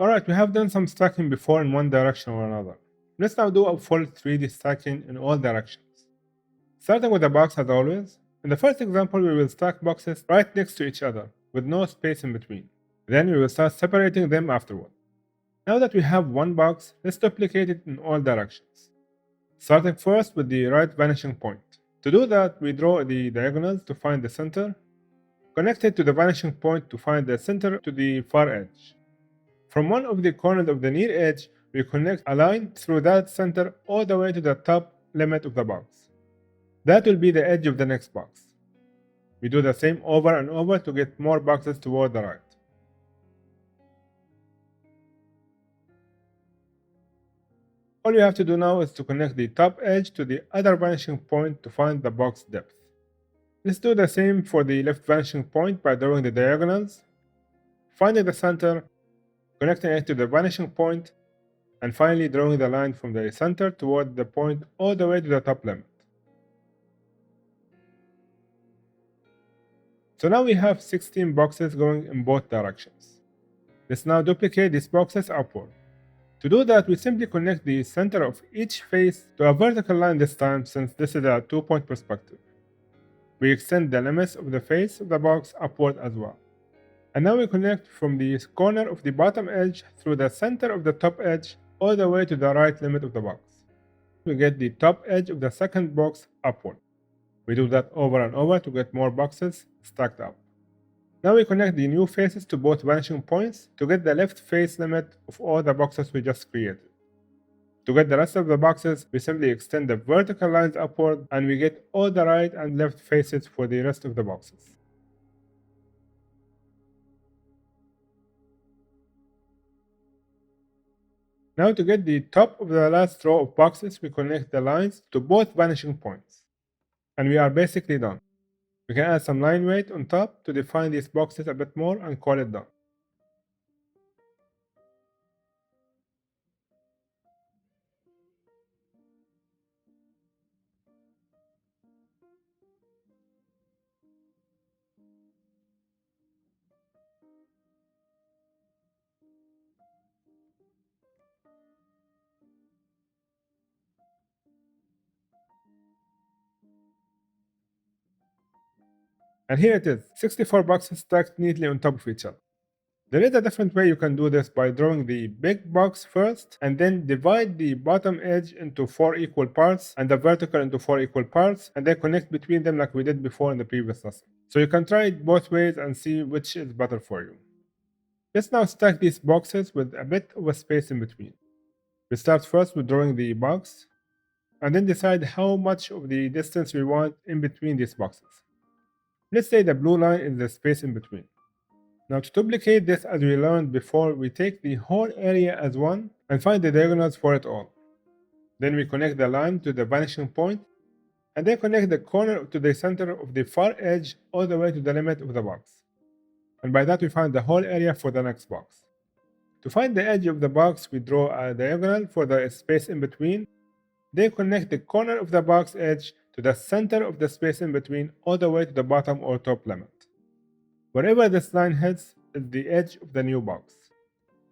Alright, we have done some stacking before in one direction or another. Let's now do a full 3D stacking in all directions. Starting with a box as always, in the first example we will stack boxes right next to each other with no space in between. Then we will start separating them afterward. Now that we have one box, let's duplicate it in all directions. Starting first with the right vanishing point. To do that, we draw the diagonals to find the center, connect it to the vanishing point to find the center to the far edge. From one of the corners of the near edge, we connect a line through that center all the way to the top limit of the box. That will be the edge of the next box. We do the same over and over to get more boxes toward the right. All you have to do now is to connect the top edge to the other vanishing point to find the box depth. Let's do the same for the left vanishing point by drawing the diagonals, finding the center, connecting it to the vanishing point, and finally drawing the line from the center toward the point all the way to the top limit. So now we have 16 boxes going in both directions. Let's now duplicate these boxes upward. To do that, we simply connect the center of each face to a vertical line this time since this is a 2-point perspective. We extend the limits of the face of the box upward as well. And now we connect from the corner of the bottom edge through the center of the top edge all the way to the right limit of the box. We get the top edge of the second box upward. We do that over and over to get more boxes stacked up. Now we connect the new faces to both vanishing points to get the left face limit of all the boxes we just created. To get the rest of the boxes, we simply extend the vertical lines upward and we get all the right and left faces for the rest of the boxes. Now to get the top of the last row of boxes, we connect the lines to both vanishing points. And we are basically done. We can add some line weight on top to define these boxes a bit more and call it done. And here it is, 64 boxes stacked neatly on top of each other. There is a different way you can do this by drawing the big box first and then divide the bottom edge into 4 equal parts and the vertical into 4 equal parts and then connect between them like we did before in the previous lesson. So you can try it both ways and see which is better for you. Let's now stack these boxes with a bit of a space in between. We start first with drawing the box and then decide how much of the distance we want in between these boxes. Let's say the blue line is the space in between. Now to duplicate this as we learned before, we take the whole area as one and find the diagonals for it all. Then we connect the line to the vanishing point and then connect the corner to the center of the far edge all the way to the limit of the box. And by that we find the whole area for the next box. To find the edge of the box, we draw a diagonal for the space in between, then connect the corner of the box edge to the center of the space in between all the way to the bottom or top limit. Wherever this line hits is the edge of the new box.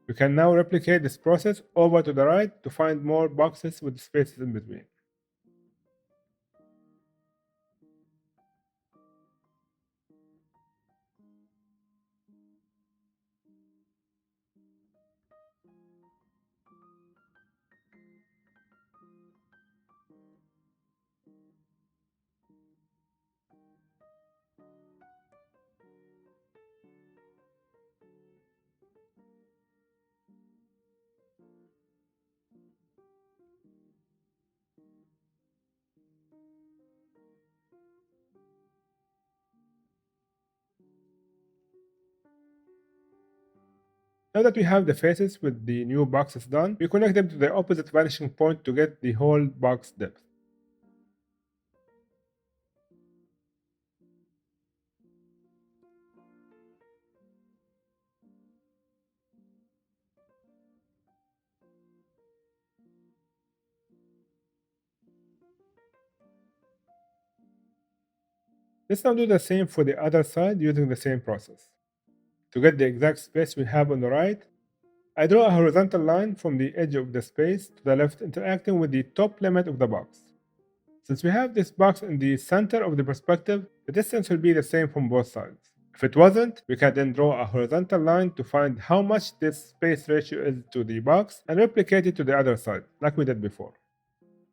We can now replicate this process over to the right to find more boxes with spaces in between. Now that we have the faces with the new boxes done, we connect them to the opposite vanishing point to get the whole box depth. Let's now do the same for the other side using the same process. To get the exact space we have on the right, I draw a horizontal line from the edge of the space to the left interacting with the top limit of the box. Since we have this box in the center of the perspective, the distance will be the same from both sides. If it wasn't, we can then draw a horizontal line to find how much this space ratio is to the box and replicate it to the other side, like we did before.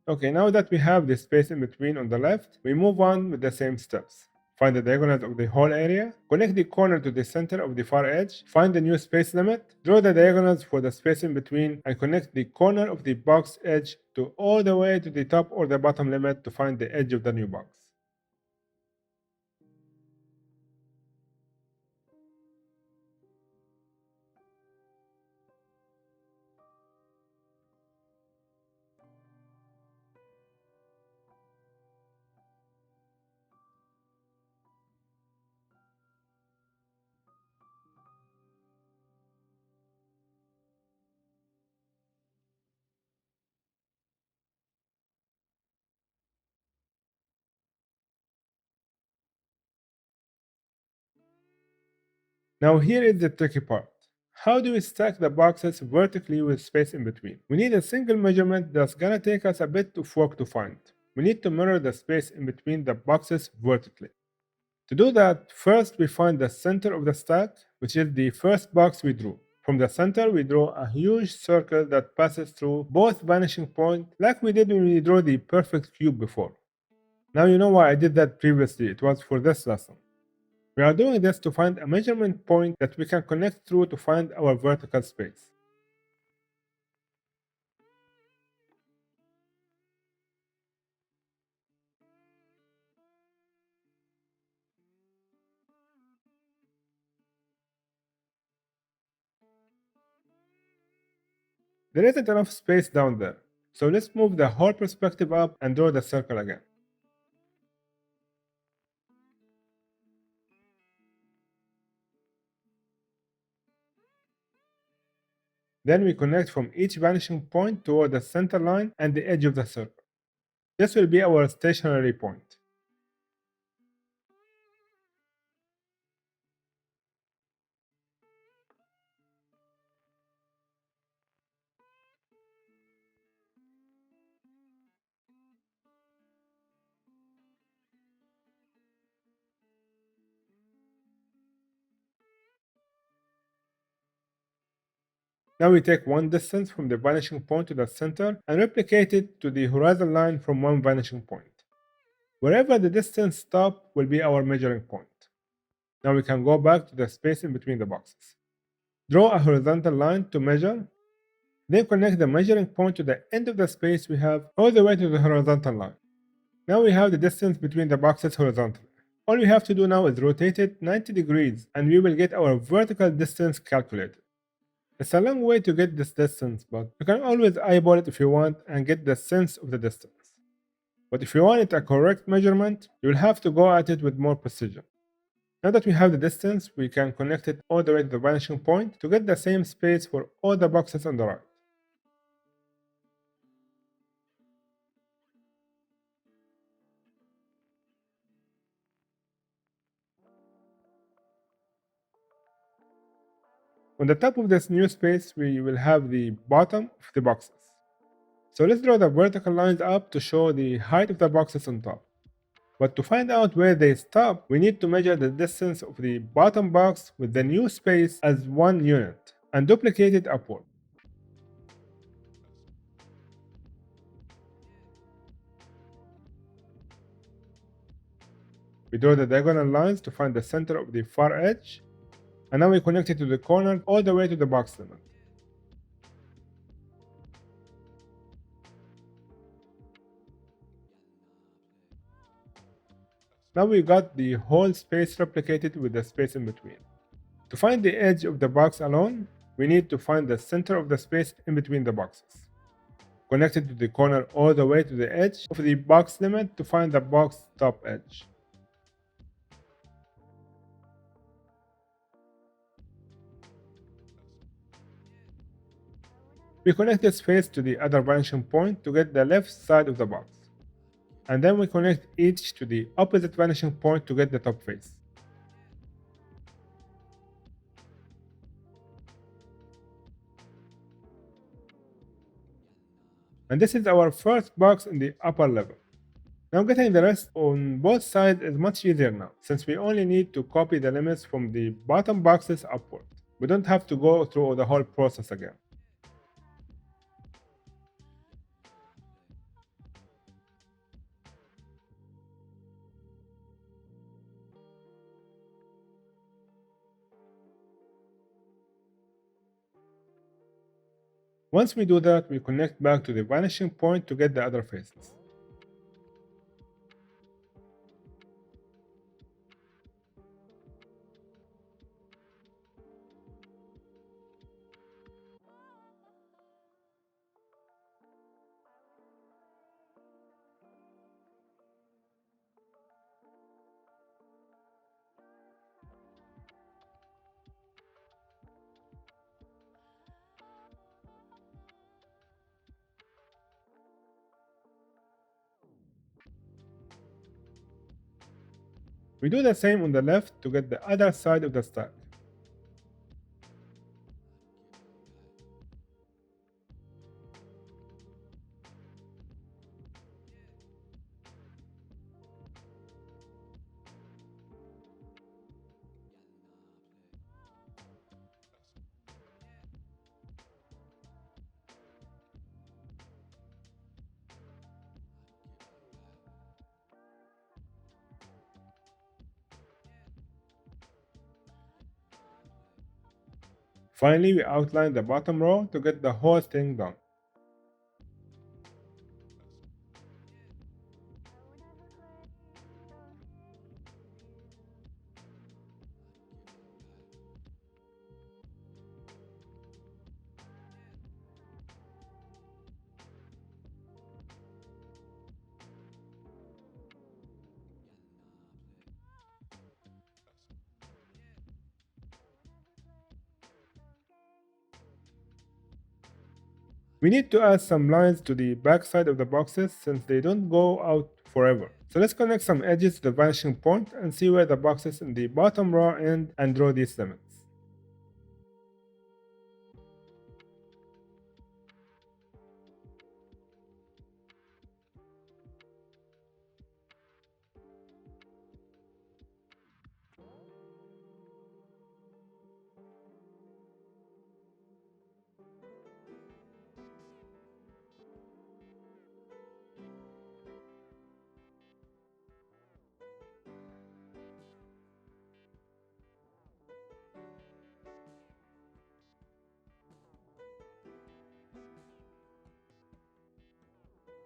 Okay, now that we have the space in between on the left, we move on with the same steps. Find the diagonals of the whole area, connect the corner to the center of the far edge, find the new space limit, draw the diagonals for the space in between, and connect the corner of the box edge to all the way to the top or the bottom limit to find the edge of the new box. Now here is the tricky part. How do we stack the boxes vertically with space in between? We need a single measurement that's gonna take us a bit of work to find. We need to mirror the space in between the boxes vertically. To do that, first we find the center of the stack, which is the first box we drew. From the center, we draw a huge circle that passes through both vanishing points, like we did when we drew the perfect cube before. Now you know why I did that previously, it was for this lesson. We are doing this to find a measurement point that we can connect through to find our vertical space. There isn't enough space down there, so let's move the whole perspective up and draw the circle again. Then we connect from each vanishing point toward the center line and the edge of the circle. This will be our stationary point. Now we take one distance from the vanishing point to the center and replicate it to the horizon line from one vanishing point. Wherever the distance stops will be our measuring point. Now we can go back to the space in between the boxes. Draw a horizontal line to measure, then connect the measuring point to the end of the space we have all the way to the horizontal line. Now we have the distance between the boxes horizontally. All we have to do now is rotate it 90 degrees and we will get our vertical distance calculated. It's a long way to get this distance, but you can always eyeball it if you want and get the sense of the distance. But if you want it a correct measurement, you will have to go at it with more precision. Now that we have the distance, we can connect it all the way to the vanishing point to get the same space for all the boxes on the right. On the top of this new space, we will have the bottom of the boxes. So let's draw the vertical lines up to show the height of the boxes on top. But to find out where they stop, we need to measure the distance of the bottom box with the new space as one unit and duplicate it upward. We draw the diagonal lines to find the center of the far edge, and now we connect it to the corner all the way to the box limit. Now we got the whole space replicated with the space in between. To find the edge of the box alone, we need to find the center of the space in between the boxes. Connect it to the corner all the way to the edge of the box limit to find the box top edge. We connect this face to the other vanishing point to get the left side of the box. And then we connect each to the opposite vanishing point to get the top face. And this is our first box in the upper level. Now getting the rest on both sides is much easier now, since we only need to copy the limits from the bottom boxes upward. We don't have to go through the whole process again. Once we do that, we connect back to the vanishing point to get the other faces. We do the same on the left to get the other side of the stack. Finally, we outline the bottom row to get the whole thing done. We need to add some lines to the backside of the boxes since they don't go out forever. So let's connect some edges to the vanishing point and see where the boxes in the bottom row end and draw these limits.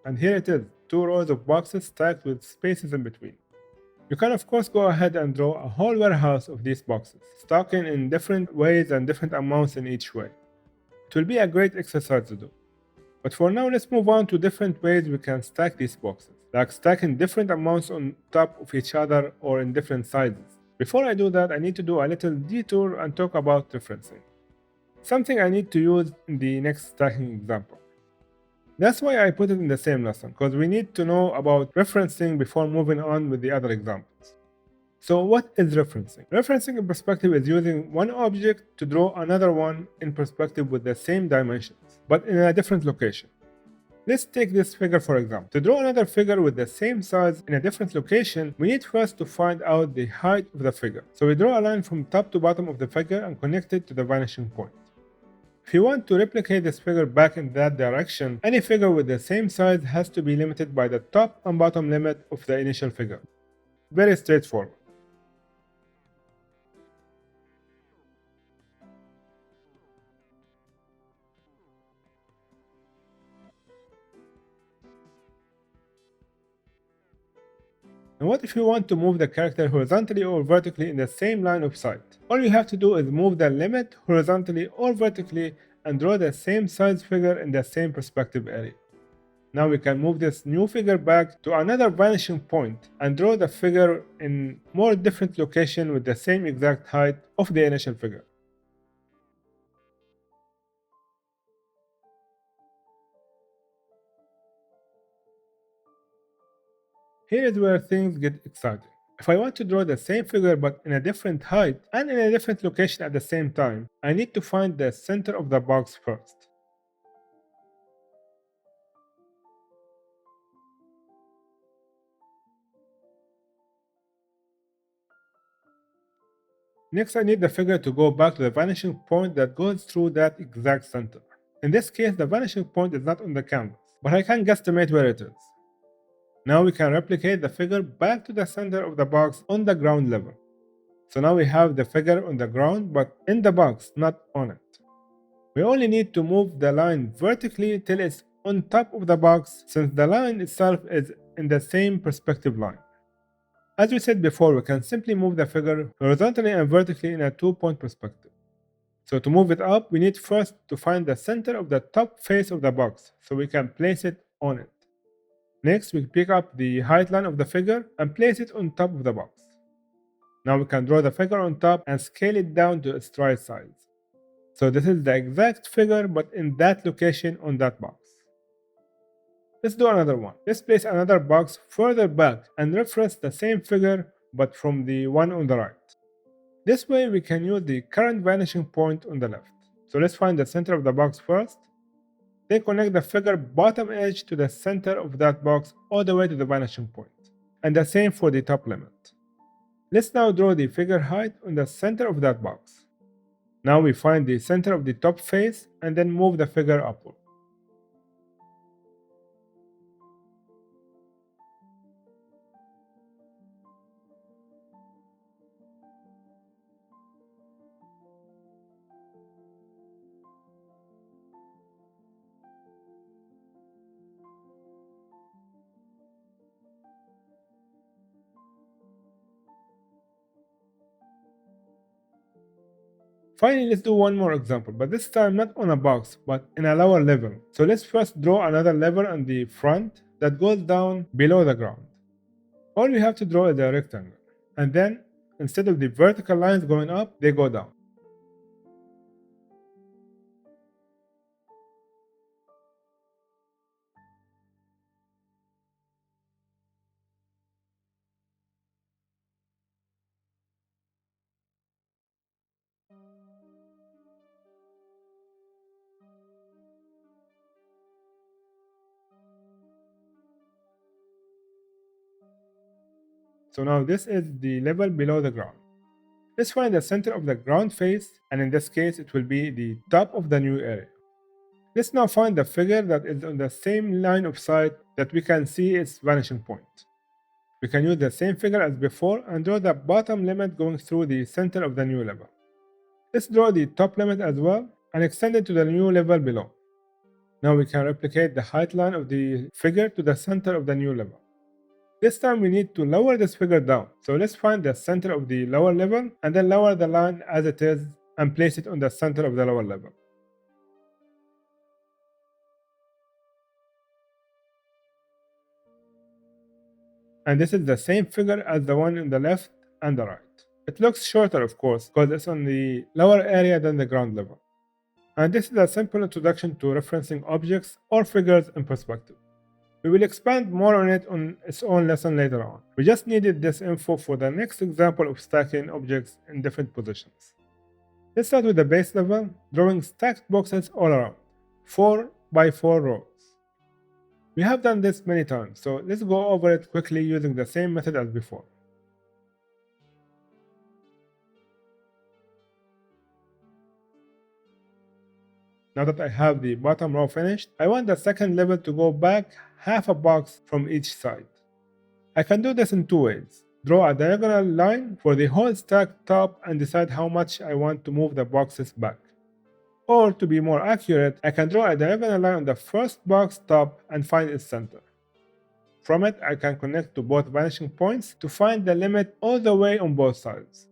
And here it is, two rows of boxes stacked with spaces in between. You can of course go ahead and draw a whole warehouse of these boxes, stacking in different ways and different amounts in each way. It will be a great exercise to do. But for now, let's move on to different ways we can stack these boxes, like stacking different amounts on top of each other or in different sizes. Before I do that, I need to do a little detour and talk about referencing, something I need to use in the next stacking example. That's why I put it in the same lesson, because we need to know about referencing before moving on with the other examples. So what is referencing? Referencing in perspective is using one object to draw another one in perspective with the same dimensions, but in a different location. Let's take this figure for example. To draw another figure with the same size in a different location, we need first to find out the height of the figure. So we draw a line from top to bottom of the figure and connect it to the vanishing point. If you want to replicate this figure back in that direction, any figure with the same size has to be limited by the top and bottom limit of the initial figure. Very straightforward. And what if you want to move the character horizontally or vertically in the same line of sight? All you have to do is move the limit horizontally or vertically and draw the same size figure in the same perspective area. Now we can move this new figure back to another vanishing point and draw the figure in more different location with the same exact height of the initial figure. Here is where things get exciting. If I want to draw the same figure but in a different height and in a different location at the same time, I need to find the center of the box first. Next, I need the figure to go back to the vanishing point that goes through that exact center. In this case, the vanishing point is not on the canvas, but I can guesstimate where it is. Now we can replicate the figure back to the center of the box on the ground level. So now we have the figure on the ground, but in the box, not on it. We only need to move the line vertically till it's on top of the box, since the line itself is in the same perspective line. As we said before, we can simply move the figure horizontally and vertically in a 2-point perspective. So to move it up, we need first to find the center of the top face of the box, so we can place it on it. Next, we pick up the height line of the figure and place it on top of the box. Now we can draw the figure on top and scale it down to its right size. So this is the exact figure, but in that location on that box. Let's do another one. Let's place another box further back and reference the same figure, but from the one on the right. This way we can use the current vanishing point on the left. So let's find the center of the box first. Then connect the figure bottom edge to the center of that box all the way to the vanishing point. And the same for the top limit. Let's now draw the figure height on the center of that box. Now we find the center of the top face and then move the figure upward. Finally, let's do one more example, but this time not on a box, but in a lower level. So let's first draw another lever on the front that goes down below the ground. All we have to draw is a rectangle, and then instead of the vertical lines going up, they go down. So now this is the level below the ground. Let's find the center of the ground face, and in this case it will be the top of the new area. Let's now find the figure that is on the same line of sight that we can see its vanishing point. We can use the same figure as before and draw the bottom limit going through the center of the new level. Let's draw the top limit as well and extend it to the new level below. Now we can replicate the height line of the figure to the center of the new level. This time we need to lower this figure down. So let's find the center of the lower level and then lower the line as it is and place it on the center of the lower level. And this is the same figure as the one on the left and the right. It looks shorter, of course, because it's on the lower area than the ground level. And this is a simple introduction to referencing objects or figures in perspective. We will expand more on it on its own lesson later on. We just needed this info for the next example of stacking objects in different positions. Let's start with the base level, drawing stacked boxes all around, 4 by 4 rows. We have done this many times, so let's go over it quickly using the same method as before. Now that I have the bottom row finished, I want the second level to go back half a box from each side. I can do this in two ways. Draw a diagonal line for the whole stacked top and decide how much I want to move the boxes back. Or to be more accurate, I can draw a diagonal line on the first box top and find its center. From it, I can connect to both vanishing points to find the limit all the way on both sides.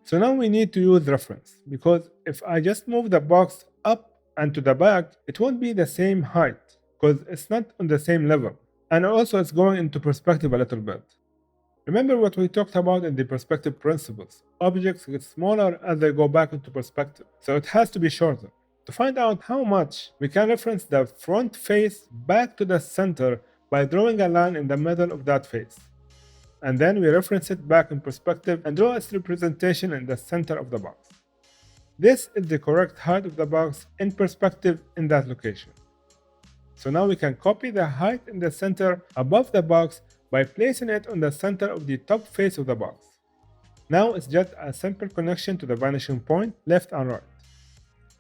So now we need to use reference, because if I just move the box up and to the back, it won't be the same height, because it's not on the same level. And also it's going into perspective a little bit. Remember what we talked about in the perspective principles. Objects get smaller as they go back into perspective, so it has to be shorter. To find out how much, we can reference the front face back to the center by drawing a line in the middle of that face. And then we reference it back in perspective and draw its representation in the center of the box. This is the correct height of the box in perspective in that location. So now we can copy the height in the center above the box by placing it on the center of the top face of the box. Now it's just a simple connection to the vanishing point left and right,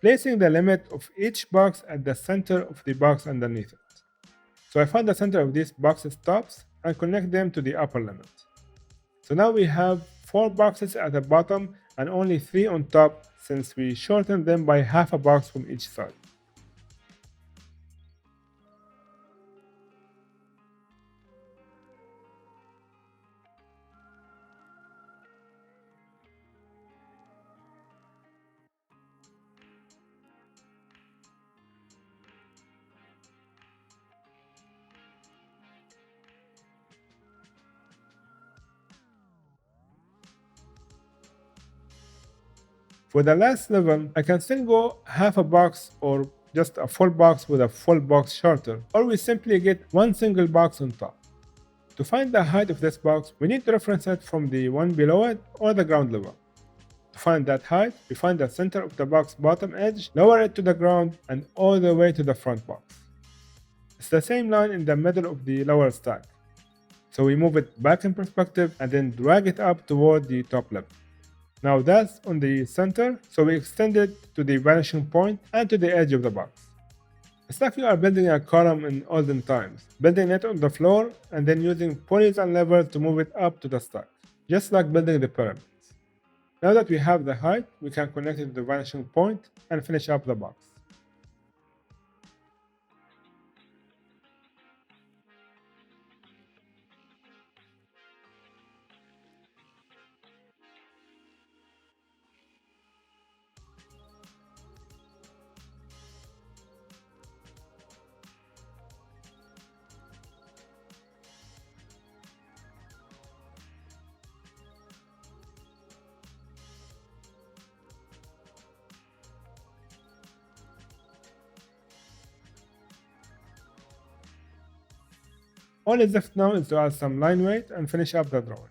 placing the limit of each box at the center of the box underneath it. So I find the center of these boxes tops and connect them to the upper limit. So now we have 4 boxes at the bottom and only 3 on top since we shortened them by half a box from each side. For the last level, I can still go half a box or just a full box with a full box shorter, or we simply get one single box on top. To find the height of this box, we need to reference it from the one below it or the ground level. To find that height, we find the center of the box bottom edge, lower it to the ground, and all the way to the front box. It's the same line in the middle of the lower stack. So we move it back in perspective and then drag it up toward the top level. Now that's on the center, so we extend it to the vanishing point and to the edge of the box. It's like you are building a column in olden times, building it on the floor and then using pulleys and levers to move it up to the stack, just like building the pyramids. Now that we have the height, we can connect it to the vanishing point and finish up the box. All is left now is to add some line weight and finish up the drawing.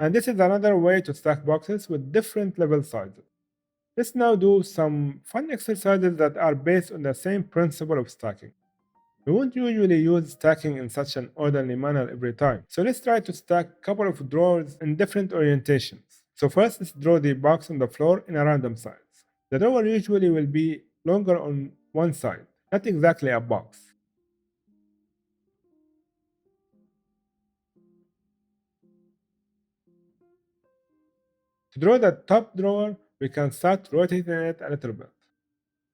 And this is another way to stack boxes with different level sizes. Let's now do some fun exercises that are based on the same principle of stacking. We won't usually use stacking in such an orderly manner every time. So let's try to stack a couple of drawers in different orientations. So first let's draw the box on the floor in a random size. The drawer usually will be longer on one side, not exactly a box. To draw the top drawer, we can start rotating it a little bit.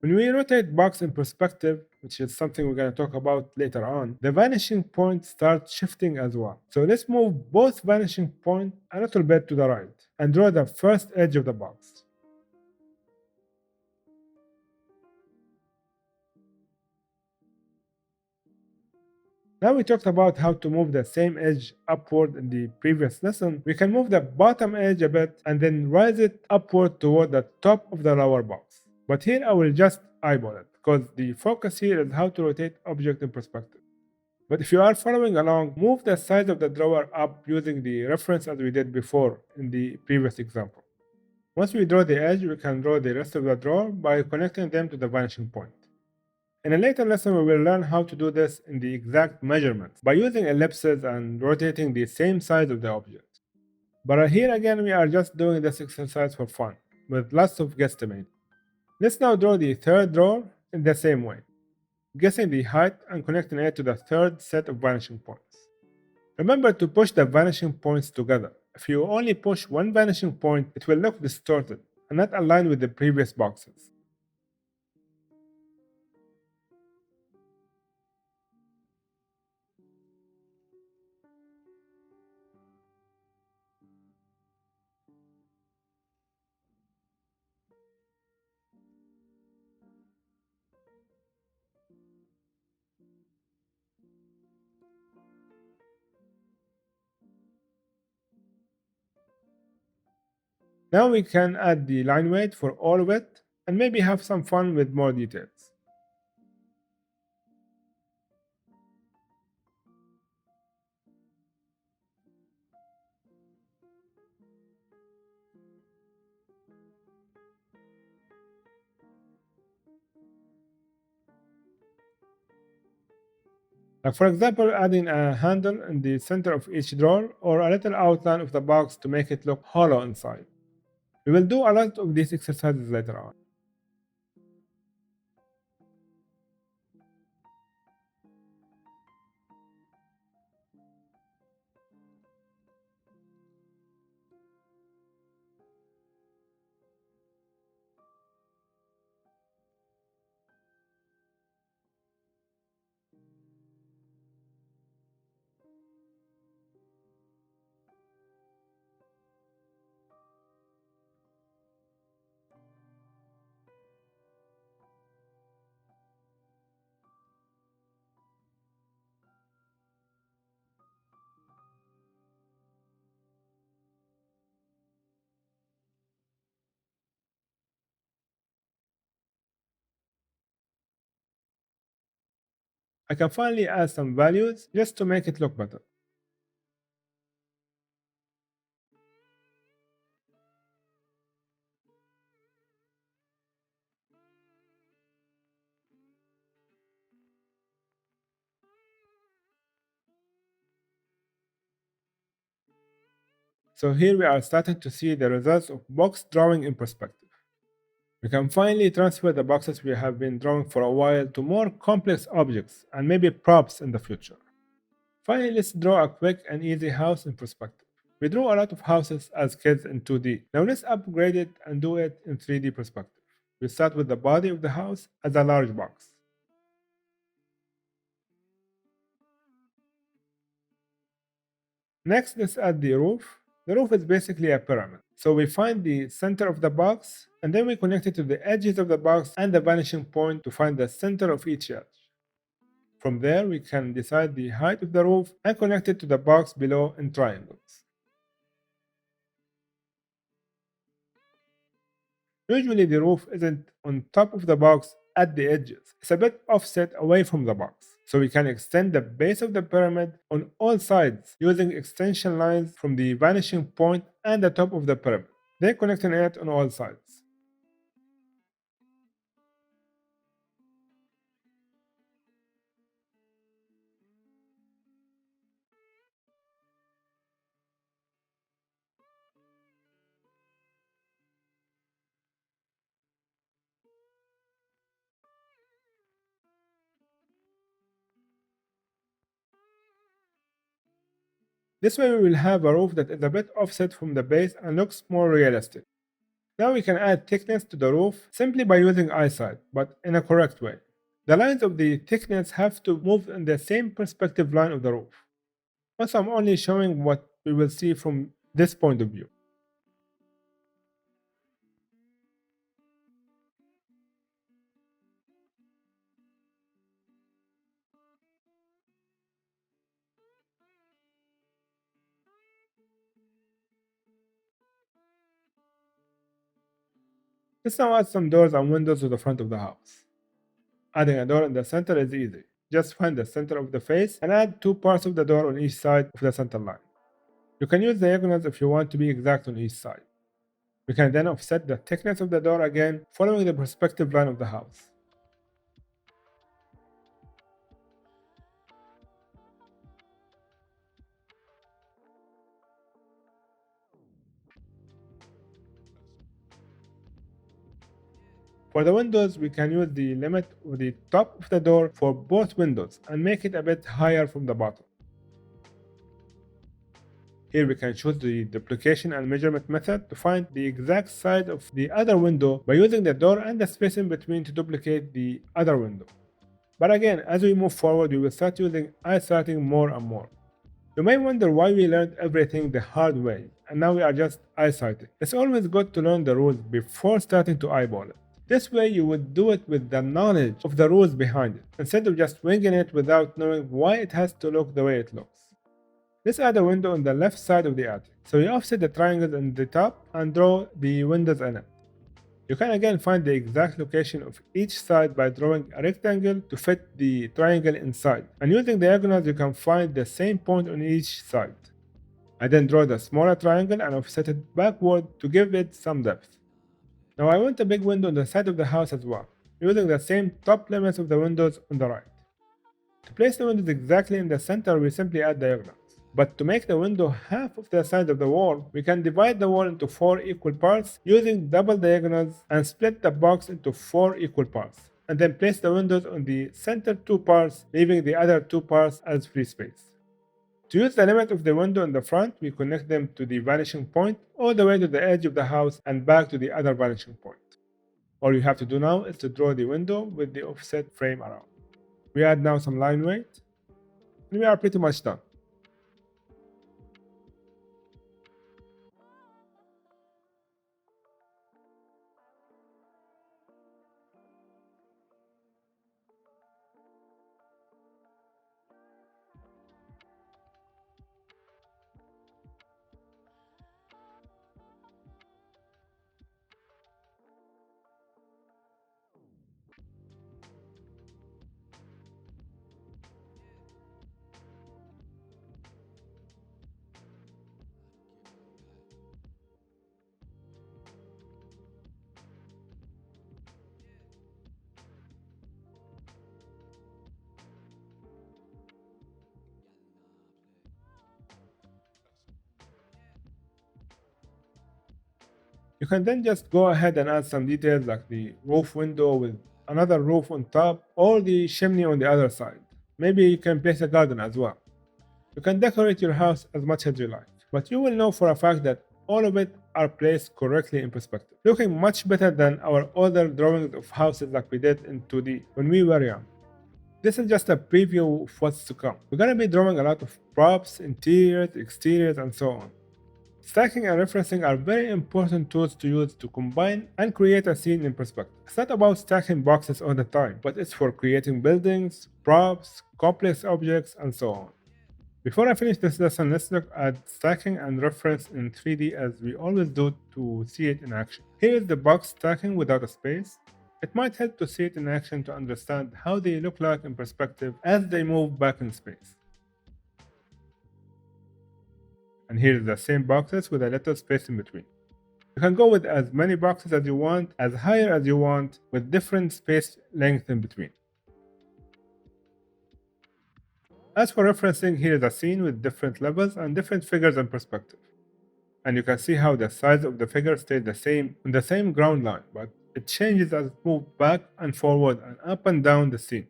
When we rotate box in perspective, which is something we're going to talk about later on, the vanishing point starts shifting as well. So let's move both vanishing point a little bit to the right and draw the first edge of the box. Now we talked about how to move the same edge upward in the previous lesson. We can move the bottom edge a bit and then rise it upward toward the top of the lower box. But here I will just eyeball it because the focus here is how to rotate object in perspective. But if you are following along, move the size of the drawer up using the reference as we did before in the previous example. Once we draw the edge, we can draw the rest of the drawer by connecting them to the vanishing point. In a later lesson, we will learn how to do this in the exact measurements by using ellipses and rotating the same side of the object. But here again, we are just doing this exercise for fun, with lots of guesstimating. Let's now draw the third drawer in the same way. guessing the height and connecting it to the third set of vanishing points. Remember to push the vanishing points together. If you only push one vanishing point, it will look distorted and not aligned with the previous boxes. Now we can add the line weight for all of it and maybe have some fun with more details. Like for example, adding a handle in the center of each drawer or a little outline of the box to make it look hollow inside. We will do a lot of these exercises later on. I can finally add some values just to make it look better. So here we are starting to see the results of box drawing in perspective. We can finally transfer the boxes we have been drawing for a while to more complex objects and maybe props in the future. Finally, let's draw a quick and easy house in perspective. We drew a lot of houses as kids in 2D. Now let's upgrade it and do it in 3D perspective. We start with the body of the house as a large box. Next, let's add the roof. The roof is basically a pyramid. So we find the center of the box and then we connect it to the edges of the box and the vanishing point to find the center of each edge. From there, we can decide the height of the roof and connect it to the box below in triangles. Usually, the roof isn't on top of the box at the edges, it's a bit offset away from the box. So we can extend the base of the pyramid on all sides using extension lines from the vanishing point and the top of the pyramid, then connecting it on all sides. This way, we will have a roof that is a bit offset from the base and looks more realistic. Now we can add thickness to the roof simply by using eyesight, but in a correct way. The lines of the thickness have to move in the same perspective line of the roof. But I'm only showing what we will see from this point of view. Let's now add some doors and windows to the front of the house. Adding a door in the center is easy. Just find the center of the face and add two parts of the door on each side of the center line. You can use diagonals if you want to be exact on each side. We can then offset the thickness of the door again following the perspective line of the house. For the windows, we can use the limit of the top of the door for both windows and make it a bit higher from the bottom. Here we can choose the duplication and measurement method to find the exact side of the other window by using the door and the space in between to duplicate the other window. But again, as we move forward, we will start using eye sighting more and more. You may wonder why we learned everything the hard way, and now we are just eye sighting. It's always good to learn the rules before starting to eyeball it. This way you would do it with the knowledge of the rules behind it, instead of just winging it without knowing why it has to look the way it looks. Let's add a window on the left side of the attic. So we offset the triangles in the top and draw the windows in it. You can again find the exact location of each side by drawing a rectangle to fit the triangle inside. And using diagonals you can find the same point on each side. I then draw the smaller triangle and offset it backward to give it some depth. Now I want a big window on the side of the house as well, using the same top limits of the windows on the right. To place the windows exactly in the center, we simply add diagonals. But to make the window half of the size of the wall, we can divide the wall into 4 equal parts using double diagonals and split the box into 4 equal parts, and then place the windows on the center 2 parts, leaving the other 2 parts as free space. To use the limit of the window in the front, we connect them to the vanishing point all the way to the edge of the house and back to the other vanishing point. All you have to do now is to draw the window with the offset frame around. We add now some line weight, and we are pretty much done. You can then just go ahead and add some details like the roof window with another roof on top or the chimney on the other side. Maybe you can place a garden as well. You can decorate your house as much as you like, but you will know for a fact that all of it are placed correctly in perspective, looking much better than our other drawings of houses like we did in 2D when we were young. This is just a preview of what's to come. We're gonna be drawing a lot of props, interiors, exteriors, and so on. Stacking and referencing are very important tools to use to combine and create a scene in perspective. It's not about stacking boxes all the time, but it's for creating buildings, props, complex objects, and so on. Before I finish this lesson, let's look at stacking and reference in 3D as we always do to see it in action. Here is the box stacking without a space. It might help to see it in action to understand how they look like in perspective as they move back in space. And here is the same boxes with a little space in between. You can go with as many boxes as you want, as higher as you want, with different space length in between. As for referencing, here is a scene with different levels and different figures and perspective. And you can see how the size of the figure stays the same on the same ground line, but it changes as it moves back and forward and up and down the scene.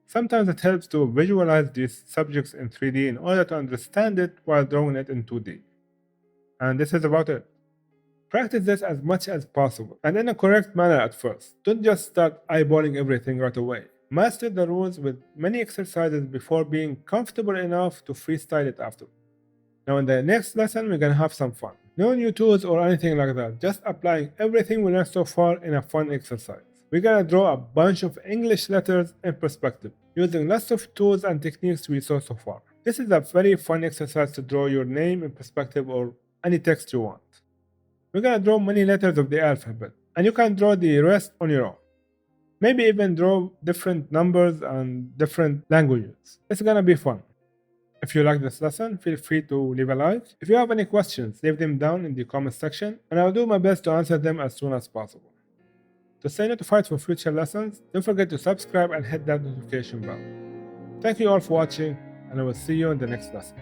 Sometimes it helps to visualize these subjects in 3D in order to understand it while drawing it in 2D. And this is about it. Practice this as much as possible and in a correct manner at first. Don't just start eyeballing everything right away. Master the rules with many exercises before being comfortable enough to freestyle it after. Now in the next lesson we're gonna have some fun. No new tools or anything like that, just applying everything we learned so far in a fun exercise. We're gonna draw a bunch of English letters in perspective, using lots of tools and techniques we saw so far. This is a very fun exercise to draw your name in perspective or any text you want. We're gonna draw many letters of the alphabet, and you can draw the rest on your own. Maybe even draw different numbers and different languages. It's gonna be fun. If you like this lesson, feel free to leave a like. If you have any questions, leave them down in the comment section, and I'll do my best to answer them as soon as possible. To stay notified for future lessons, don't forget to subscribe and hit that notification bell. Thank you all for watching, and I will see you in the next lesson.